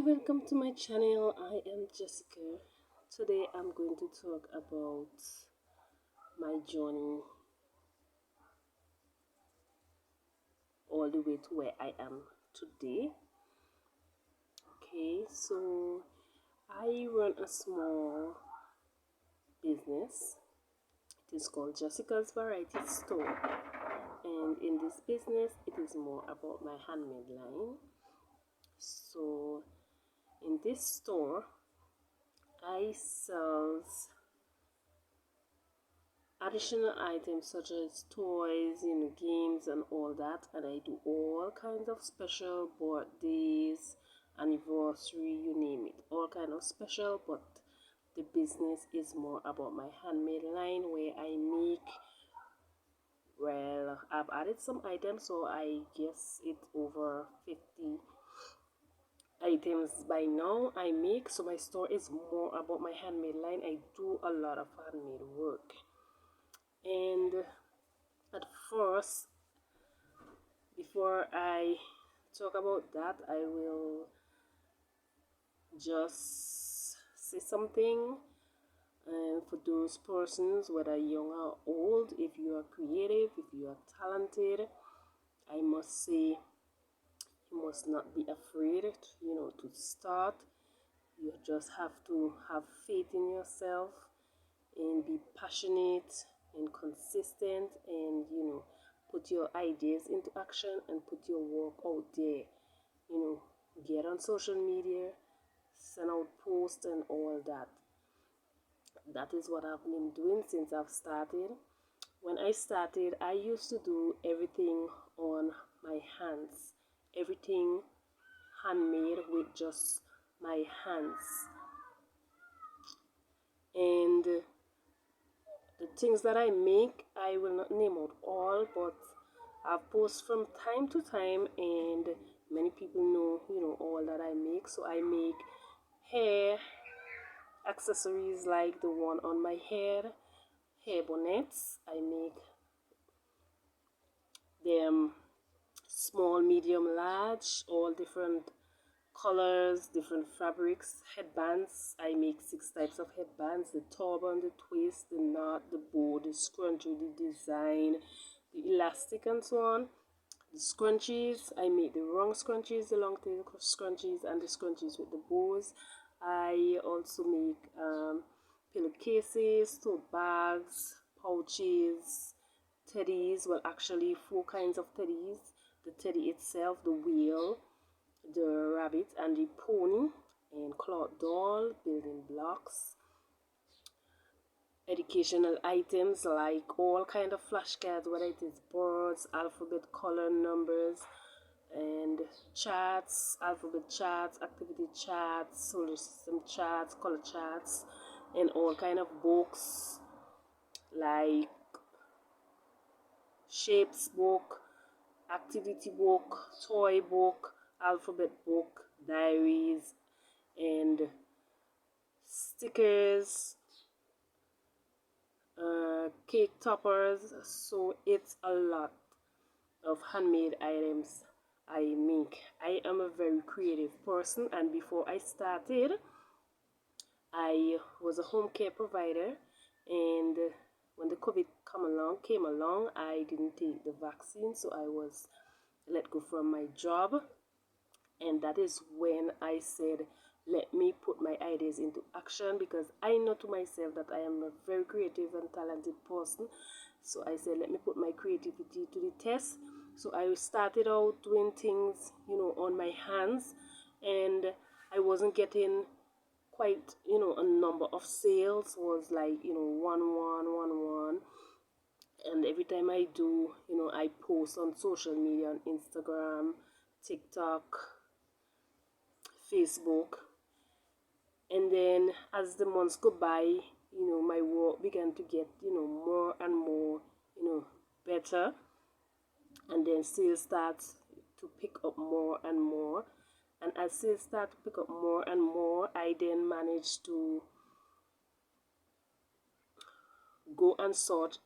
Welcome to my channel. I am Jessica. Today I'm going to talk about my journey all the way to where I am today. Okay, so I run a small business. It is called Jessica's Variety Store, and in this business it is more about my handmade line. So in this store I sell additional items such as toys, games and all that, and I do all kinds of special birthdays, anniversary, you name it, all kind of special. But the business is more about my handmade line where I make, well, I've added some items, so I guess it's over 50 items by now I make. So my store is more about my handmade line. I do a lot of handmade work. And at first, before I talk about that, I will just say something. And for those persons, whether young or old, if you are creative, if you are talented, I must say you must not be afraid, to start. You just have to have faith in yourself and be passionate and consistent, and put your ideas into action and put your work out there. Get on social media, send out posts and all that. That is what I've been doing since I've started. When I started, I used to do everything on my hands, everything handmade with just my hands. And the things that I make, I will not name out all, but I've posted from time to time, and many people know, all that I make. So I make hair accessories like the one on my hair bonnets. I make them small, medium, large, all different colors, different fabrics. Headbands, I make 6 types of headbands: the turban, the twist, the knot, the bow, the scrunchie, the design, the elastic and so on. The scrunchies, I make the wrong scrunchies, the long tail scrunchies, and the scrunchies with the bows. I also make pillowcases, tote bags, pouches, teddies. Well, actually 4 kinds of teddies: the teddy itself, the wheel, the rabbit and the pony, and cloth doll, building blocks, educational items like all kind of flashcards, whether it is birds, alphabet, color, numbers, and charts, alphabet charts, activity charts, solar system charts, color charts, and all kind of books like shapes book, activity book, toy book, alphabet book, diaries, and stickers, cake toppers. So it's a lot of handmade items I make. I am a very creative person, and before I started, I was a home care provider, and when the COVID came along, I didn't take the vaccine, so I was let go from my job. And that is when I said, let me put my ideas into action, because I know to myself that I am a very creative and talented person. So I said, let me put my creativity to the test. So I started out doing things, on my hands, and I wasn't getting quite, a number of sales. Was like, one. And every time I do, I post on social media, on Instagram, TikTok, Facebook. And then as the months go by, my work began to get, more and more, better. And then sales starts to pick up more and more. And as sales start to pick up more and more, I then managed to go and search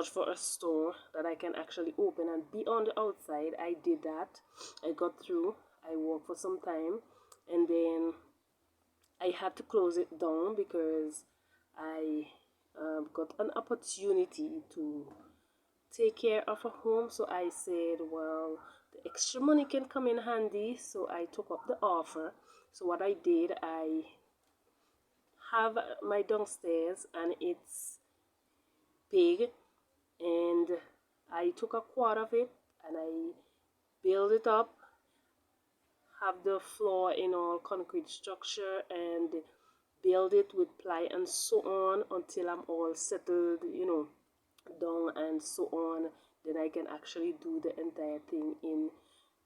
for a store that I can actually open and be on the outside. I did that. I got through. I worked for some time, and then I had to close it down because I got an opportunity to take care of a home. So I said, well, the extra money can come in handy. So I took up the offer. So what I did, I have my downstairs, and it's big, and I took a quart of it and I build it up, have the floor in all concrete structure, and build it with ply and so on until I'm all settled, down and so on. Then I can actually do the entire thing in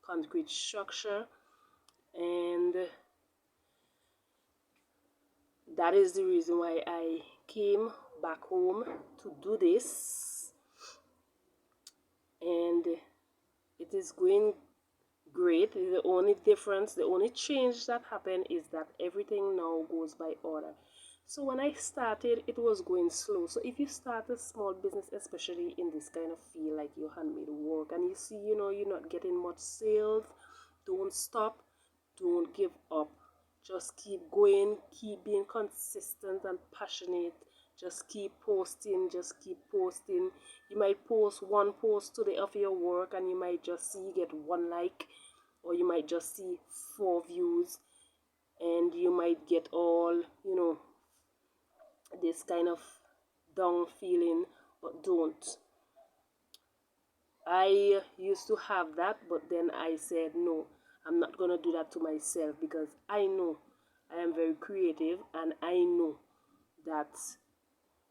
concrete structure. And that is the reason why I came back home to do this. And it is going great. The only difference, the only change that happened is that everything now goes by order. So when I started, it was going slow. So if you start a small business, especially in this kind of field like your handmade work, and you see, you're not getting much sales, don't stop, don't give up. Just keep going, keep being consistent and passionate. Just keep posting, just keep posting. You might post one post today of your work, and you might just see you get one like, or you might just see 4 views, and you might get all, this kind of down feeling. But don't. I used to have that, but then I said no, I'm not gonna do that to myself, because I know I am very creative, and I know that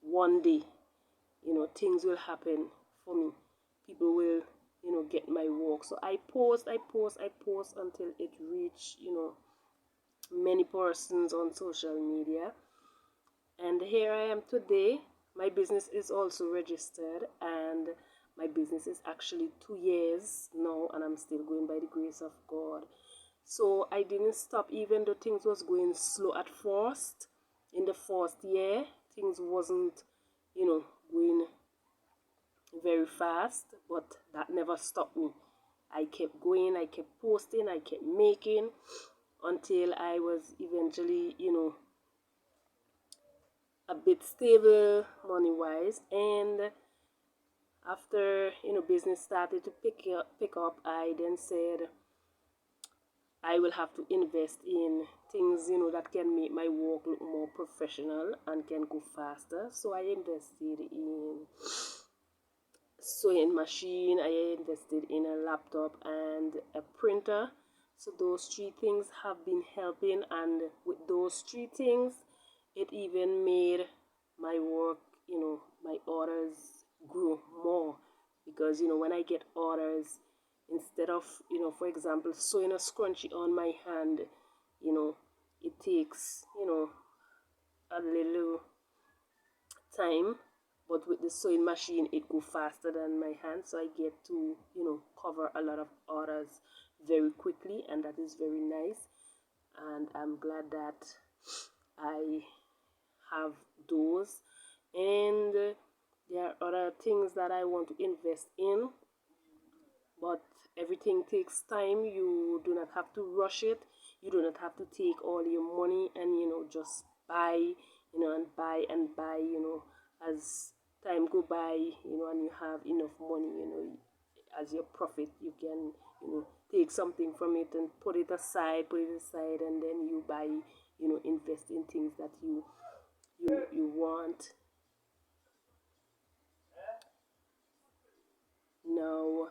one day, things will happen for me. People will, get my work. So I post, I post, I post until it reach, many persons on social media. And here I am today. My business is also registered, and my business is actually 2 years now, and I'm still going by the grace of God. So I didn't stop even though things was going slow at first. In the first year, things wasn't, going very fast, but that never stopped me. I kept going, I kept posting, I kept making until I was eventually, a bit stable money wise. And after, business started to pick up, I then said I will have to invest in things, that can make my work look more professional and can go faster. So I invested in sewing machine, I invested in a laptop and a printer. So those 3 things have been helping, and with those 3 things, it even made my work, my orders grow more. Because when I get orders, instead of, for example, sewing a scrunchie on my hand, it takes, a little time, but with the sewing machine it go faster than my hand, so I get to, cover a lot of orders very quickly, and that is very nice. And I'm glad that I have those. And there are other things that I want to invest in, but everything takes time. You do not have to rush it. You do not have to take all your money and, just buy, and buy and buy, as time go by, and you have enough money, as your profit, you can, take something from it and put it aside, and then you buy, invest in things that you want. Now,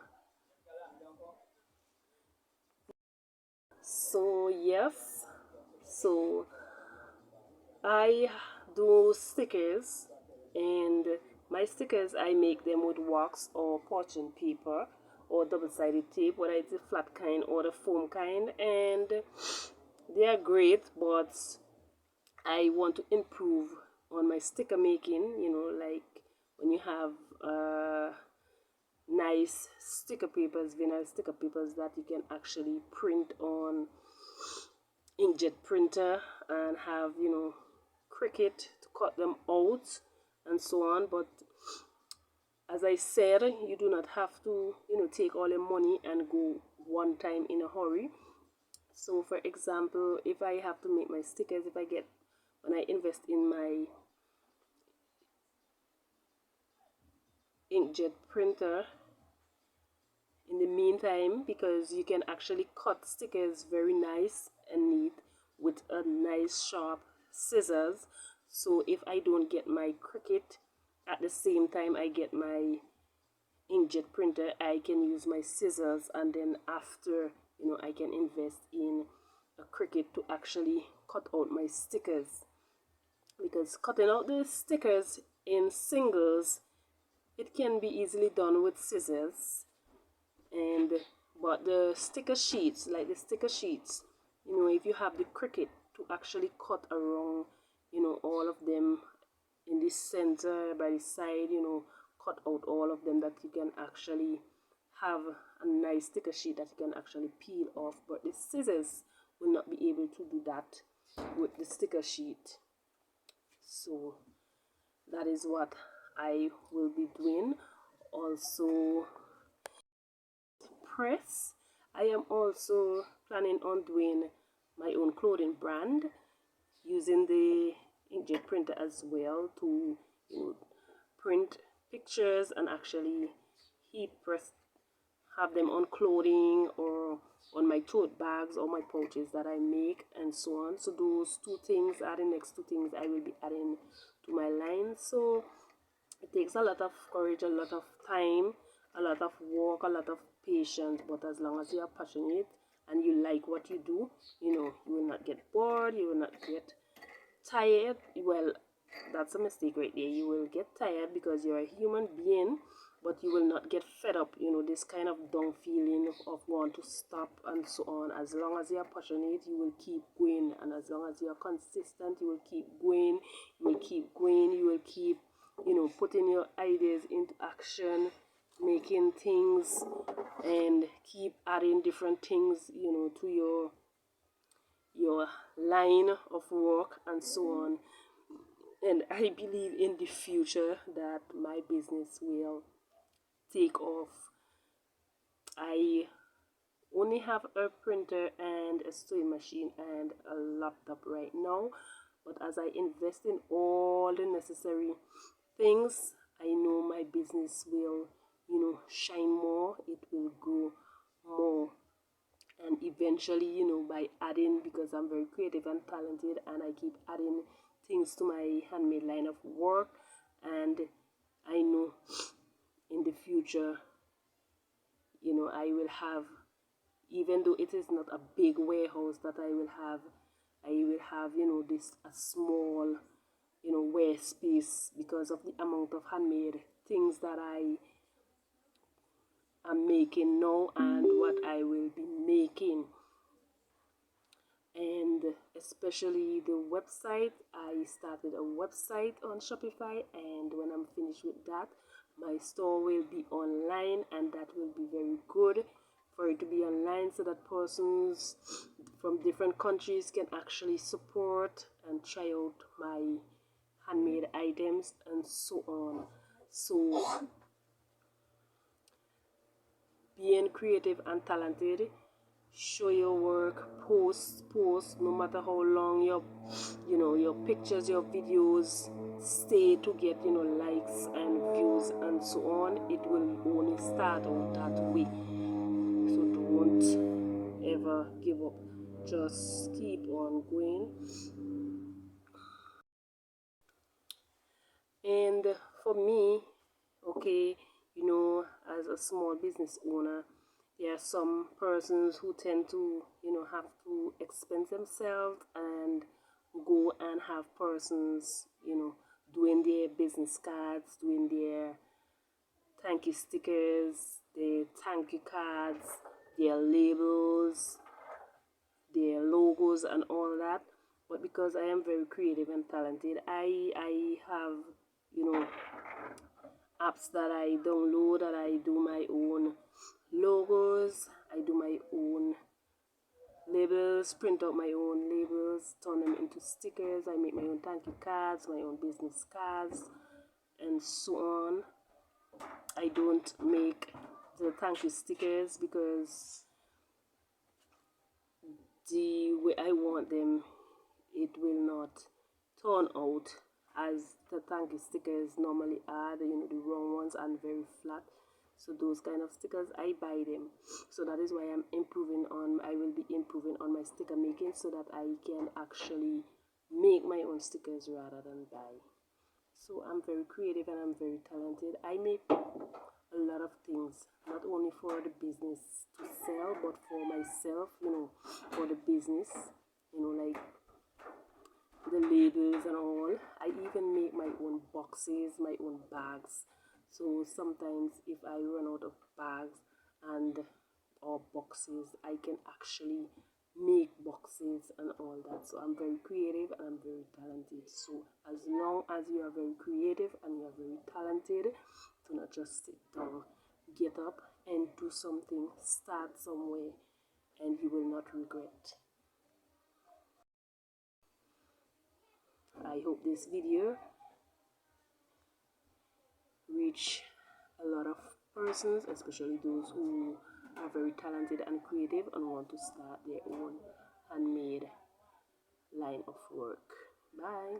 so yes, so I do stickers, and my stickers, I make them with wax or parchment paper or double-sided tape, whether it's the flat kind or the foam kind, and they are great. But I want to improve on my sticker making, like when you have nice sticker papers, vinyl sticker papers that you can actually print on inkjet printer, and have, Cricut to cut them out and so on. But as I said, you do not have to, take all your money and go one time in a hurry. So for example, if I have to make my stickers, when I invest in my inkjet printer, in the meantime, because you can actually cut stickers very nice and neat with a nice sharp scissors. So if I don't get my Cricut at the same time I get my inkjet printer, I can use my scissors, and then after, I can invest in a Cricut to actually cut out my stickers, because cutting out the stickers in singles, it can be easily done with scissors. And but the sticker sheets, if you have the Cricut to actually cut around, all of them in the center, by the side, cut out all of them, that you can actually have a nice sticker sheet that you can actually peel off. But the scissors will not be able to do that with the sticker sheet. So that is what I will be doing. Also, press. I am also planning on doing my own clothing brand using the inkjet printer as well to, print pictures and actually heat press, have them on clothing or on my tote bags or my pouches that I make, and so on. So those two things are the next two things I will be adding to my line. So it takes a lot of courage, a lot of time, a lot of work, a lot of patience, but as long as you are passionate and you like what you do, you will not get bored, you will not get tired. Well, that's a mistake right there. You will get tired because you're a human being, but you will not get fed up, this kind of down feeling of want to stop and so on. As long as you're passionate, you will keep going, and as long as you're consistent, you will keep going, you will keep putting your ideas into action, making things, and keep adding different things, to your line of work and so on. And I believe in the future that my business will take off. I only have a printer and a sewing machine and a laptop right now, but as I invest in all the necessary things, I know my business will, shine more, it will grow more. And eventually, by adding, because I'm very creative and talented, and I keep adding things to my handmade line of work, and I know in the future, I will have, even though it is not a big warehouse that I will have, this a small, wear space, because of the amount of handmade things that I am making now and what I will be making. And especially the website, I started a website on Shopify, and when I'm finished with that, my store will be online, and that will be very good for it to be online, so that persons from different countries can actually support and try out my handmade items and so on. So being creative and talented, show your work, post, no matter how long your pictures, your videos stay to get, likes and views and so on. It will only start out that way. So don't ever give up. Just keep on going. And for me, okay, as a small business owner, there are some persons who tend to, have to expense themselves and go and have persons, doing their business cards, doing their thank you stickers, their thank you cards, their labels, their logos and all that. But because I am very creative and talented, I have, apps that I download, that I do my own logos, I do my own labels, print out my own labels, turn them into stickers, I make my own thank you cards, my own business cards, and so on. I don't make the thank you stickers because way I want them, it will not turn out as the Tanky stickers normally are, the wrong ones and very flat. So those kind of stickers, I buy them. So that is why I will be improving on my sticker making, so that I can actually make my own stickers rather than buy. So I'm very creative and I'm very talented. I make a lot of things, not only for the business to sell, but for myself, for the business, like the labels and all. I even make my own boxes, my own bags. So sometimes if I run out of bags and or boxes, I can actually make boxes and all that. So I'm very creative and I'm very talented. So as long as you are very creative and you are very talented, do not just sit down. Get up and do something. Start somewhere and you will not regret. I hope this video reach a lot of persons, especially those who are very talented and creative and want to start their own handmade line of work. Bye.